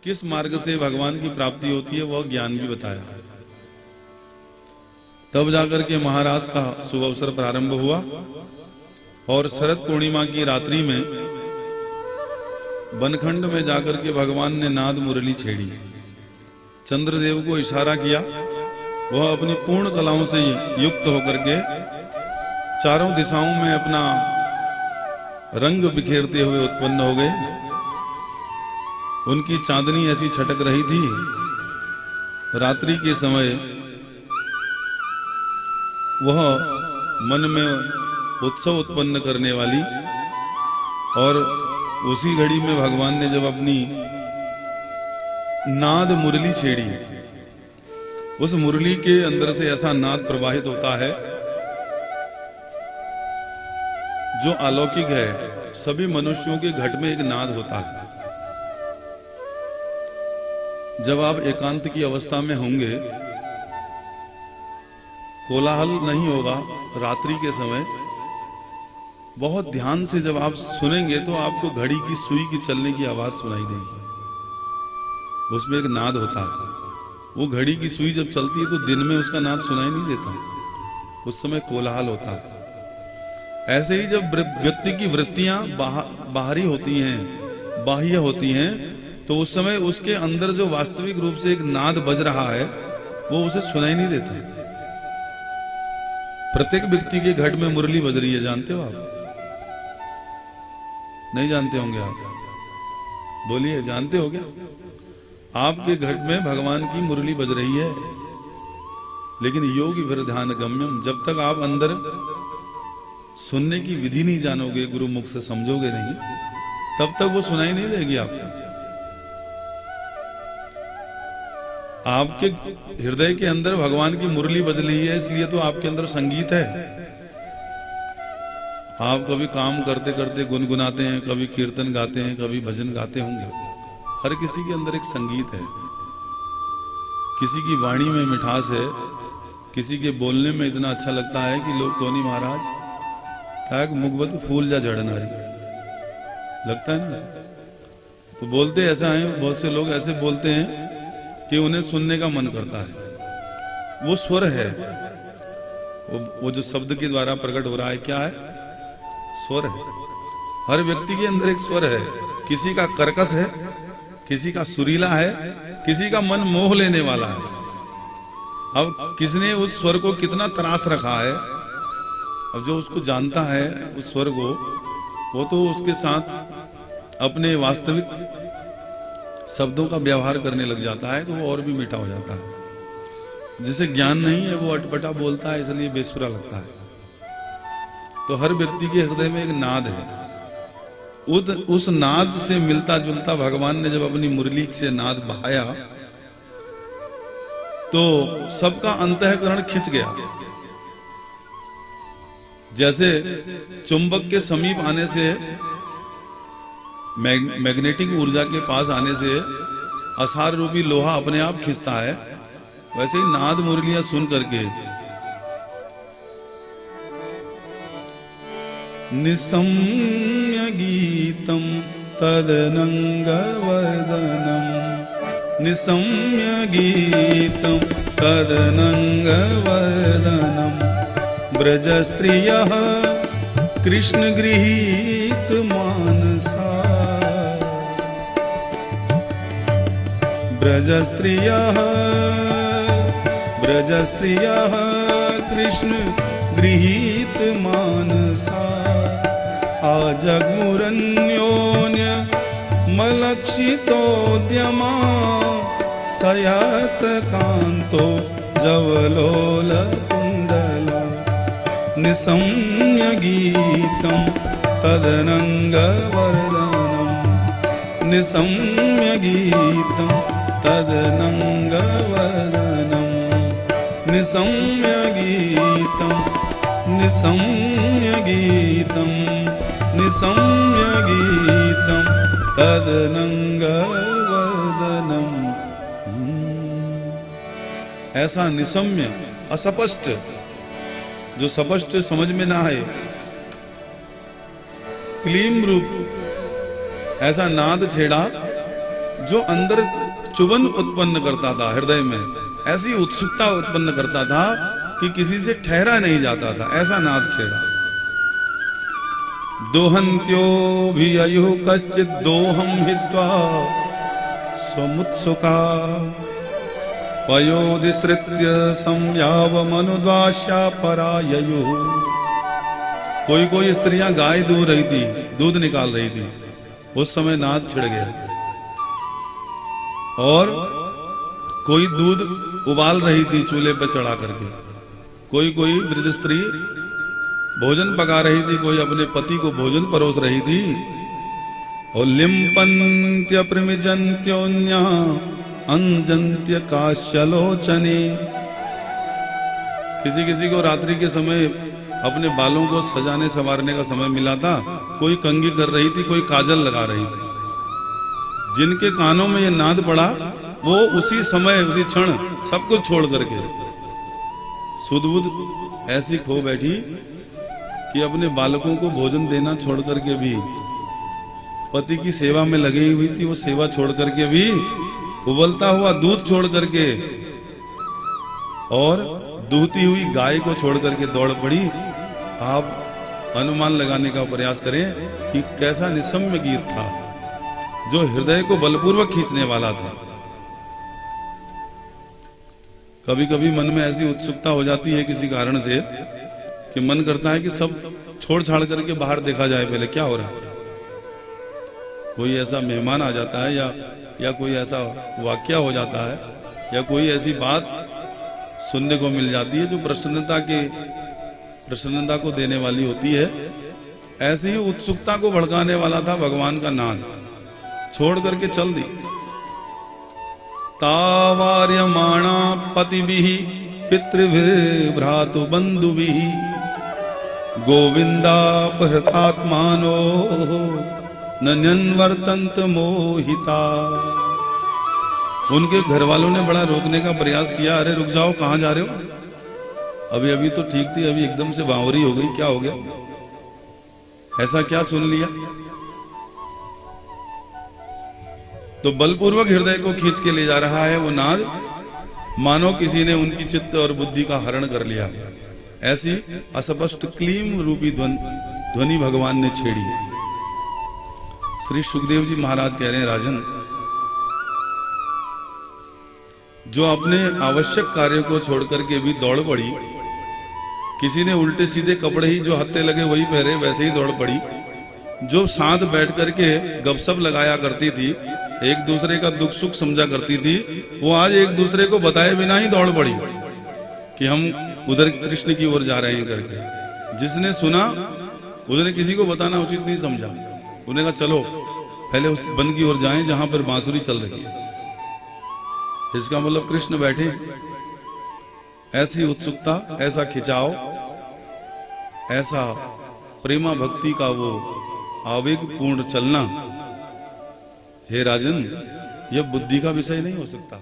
किस मार्ग से भगवान की प्राप्ति होती है वह ज्ञान भी बताया। तब जाकर के महाराज का शुभ अवसर प्रारंभ हुआ और शरद पूर्णिमा की रात्रि में बनखंड में जाकर के भगवान ने नाद मुरली छेड़ी। चंद्रदेव को इशारा किया, वह अपनी पूर्ण कलाओं से युक्त होकर के चारों दिशाओं में अपना रंग बिखेरते हुए उत्पन्न हो गए। उनकी चांदनी ऐसी छटक रही थी, रात्रि के समय वह मन में उत्सव उत्पन्न करने वाली। और उसी घड़ी में भगवान ने जब अपनी नाद मुरली छेड़ी, उस मुरली के अंदर से ऐसा नाद प्रवाहित होता है जो अलौकिक है। सभी मनुष्यों के घट में एक नाद होता है। जब आप एकांत की अवस्था में होंगे, कोलाहल नहीं होगा, रात्रि के समय बहुत ध्यान से जब आप सुनेंगे तो आपको घड़ी की सुई की चलने की आवाज सुनाई देगी। उसमें एक नाद होता है। वो घड़ी की सुई जब चलती है तो दिन में उसका नाद सुनाई नहीं देता, उस समय कोलाहल होता है। ऐसे ही जब व्यक्ति की वृत्तियां बाहरी होती हैं, बाह्य होती हैं, तो उस समय उसके अंदर जो वास्तविक रूप से एक नाद बज रहा है वो उसे सुनाई नहीं देता। प्रत्येक व्यक्ति के घट में मुरली बज रही है, जानते हो आप? नहीं जानते होंगे आप? बोलिए, जानते हो क्या? आपके घट में भगवान की मुरली बज रही है। लेकिन योगी फिर ध्यान गम्यम, जब तक आप अंदर सुनने की विधि नहीं जानोगे, गुरु मुख से समझोगे नहीं, तब तक वो सुनाई नहीं देगी आपको। आपके हृदय के अंदर भगवान की मुरली बज रही है, इसलिए तो आपके अंदर संगीत है। आप कभी काम करते करते गुनगुनाते हैं, कभी कीर्तन गाते हैं, कभी भजन गाते होंगे। हर किसी के अंदर एक संगीत है। किसी की वाणी में मिठास है, किसी के बोलने में इतना अच्छा लगता है कि लोग कोनी महाराज ताक मुगबत फूल जा जड़नारी लगता है ना। तो बोलते ऐसा है, बहुत से लोग ऐसे बोलते हैं कि उन्हें सुनने का मन करता है। वो स्वर है, वो जो शब्द के द्वारा प्रकट हो रहा है, क्या है? स्वर है। हर व्यक्ति के अंदर एक स्वर है। किसी का कर्कश है, किसी का सुरीला है, किसी का मन मोह लेने वाला है। अब किसने उस स्वर को कितना तराश रखा है, अब जो उसको जानता है उस स्वर को, वो तो उसके साथ अपने वास्तविक शब्दों का व्यवहार करने लग जाता है, तो वो और भी मीठा हो जाता है। जिसे ज्ञान नहीं है वो अटपटा बोलता है, इसलिए बेसुरा लगता है। तो हर व्यक्ति के हृदय में एक नाद है। उस नाद से मिलता जुलता भगवान ने जब अपनी मुरली से नाद बहाया तो सबका अंतःकरण खिंच गया। जैसे चुंबक के समीप आने से, मैग्नेटिक ऊर्जा के पास आने से असार रूपी लोहा अपने आप खिंचता है, वैसे ही नाद मुरलियां सुन करके निसम्य गीतम तदनंग वर्धनम, निसम्य गीतम तदनंग वर्धनम, ब्रज स्त्रियः कृष्ण गृहीत मानसा, ब्रज स्त्रियः कृष्ण गृहीत मानसा, आजग्मुरन्योन्य मलक्षितोद्यमा, सयत्र कांतो जवलोल कुंडला, निसम्य गीतम तदनंग वर्धनम, निसम्य गीतम तदनंग वर्धनम, निसम्य गीतम, निसम्य गीतम, निसम्य गीतम तदनंग वर्धनम। ऐसा निसम्य, असपष्ट, जो स्पष्ट समझ में ना आए, क्लीम रूप ऐसा नाद छेड़ा जो अंदर चुभन उत्पन्न करता था हृदय में, ऐसी उत्सुकता उत्पन्न करता था कि किसी से ठहरा नहीं जाता था, ऐसा नाद छेड़ा। दोहंत्यो भी अयु कश्चित दोहम हित्वा स्वमुत्सुका पयोदिसृत्य संयाव मनुद्वास्या पराययु। कोई कोई स्त्रियां गाय दूह रही थी, दूध निकाल रही थी, उस समय नाद छिड़ गया। और कोई दूध उबाल रही थी चूल्हे पर चढ़ा करके, कोई कोई ब्रज स्त्री भोजन पका रही थी, कोई अपने पति को भोजन परोस रही थी। और लिम्पन्त्य प्रमिजन्त्योन्या अंजन्त्य काश्यलोचने। किसी किसी को रात्रि के समय अपने बालों को सजाने संवारने का समय मिला था, कोई कंघी कर रही थी, कोई काजल लगा रही थी। जिनके कानों में ये नाद पड़ा वो उसी समय उसी क्षण सब कुछ छोड़ करके सुध-बुध ऐसी खो बैठी कि अपने बालकों को भोजन देना छोड़ करके भी, पति की सेवा में लगी हुई थी, वो सेवा छोड़ करके भी, उबलता हुआ दूध छोड़ करके और दूहती हुई गाय को छोड़ करके दौड़ पड़ी। आप अनुमान लगाने का प्रयास करें कि कैसा निसम्य गीत था जो हृदय को बलपूर्वक खींचने वाला था। कभी कभी मन में ऐसी उत्सुकता हो जाती है किसी कारण से कि मन करता है कि सब छोड़ छाड़ करके बाहर देखा जाए पहले क्या हो रहा है। कोई ऐसा मेहमान आ जाता है या कोई ऐसा वाकया हो जाता है या कोई ऐसी बात सुनने को मिल जाती है जो प्रसन्नता को देने वाली होती है। ऐसी ही उत्सुकता को भड़काने वाला था भगवान का नाद, छोड़ करके चल दी। तावार्यमाणा पतिभिः पितृभिर्भ्रातु बंधुभिः गोविंदापहृतात्मानो नन्यन्वर्तन्त मोहिता। उनके घर वालों ने बड़ा रोकने का प्रयास किया, अरे रुक जाओ, कहां जा रहे हो, अभी अभी तो ठीक थी, अभी एकदम से बावरी हो गई, क्या हो गया, ऐसा क्या सुन लिया। तो बलपूर्वक हृदय को खींच के ले जा रहा है वो नाद, मानो किसी ने उनकी चित्त और बुद्धि का हरण कर लिया। ऐसी अस्पष्ट क्लीम रूपी ध्वनि भगवान ने छेड़ी। श्री सुखदेव जी महाराज कह रहे हैं, राजन, जो अपने आवश्यक कार्य को छोड़ करके भी दौड़ पड़ी, किसी ने उल्टे सीधे कपड़े ही जो हत्थे लगे वही पहरे वैसे ही दौड़ पड़ी, जो साथ बैठ करके गपशप लगाया करती थी, एक दूसरे का दुख सुख समझा करती थी, वो आज एक दूसरे को बताए बिना ही दौड़ पड़ी कि हम उधर कृष्ण की ओर जा रहे हैं करके। जिसने सुना उसने किसी को बताना उचित नहीं समझा, उन्हें कहा चलो पहले उस वन की ओर जाएं जहां पर बांसुरी चल रही है। इसका मतलब कृष्ण बैठे। ऐसी उत्सुकता, ऐसा खिंचाव, ऐसा प्रेमा भक्ति का वो आवेगपूर्ण चलना, हे राजन, यह बुद्धि का विषय नहीं हो सकता।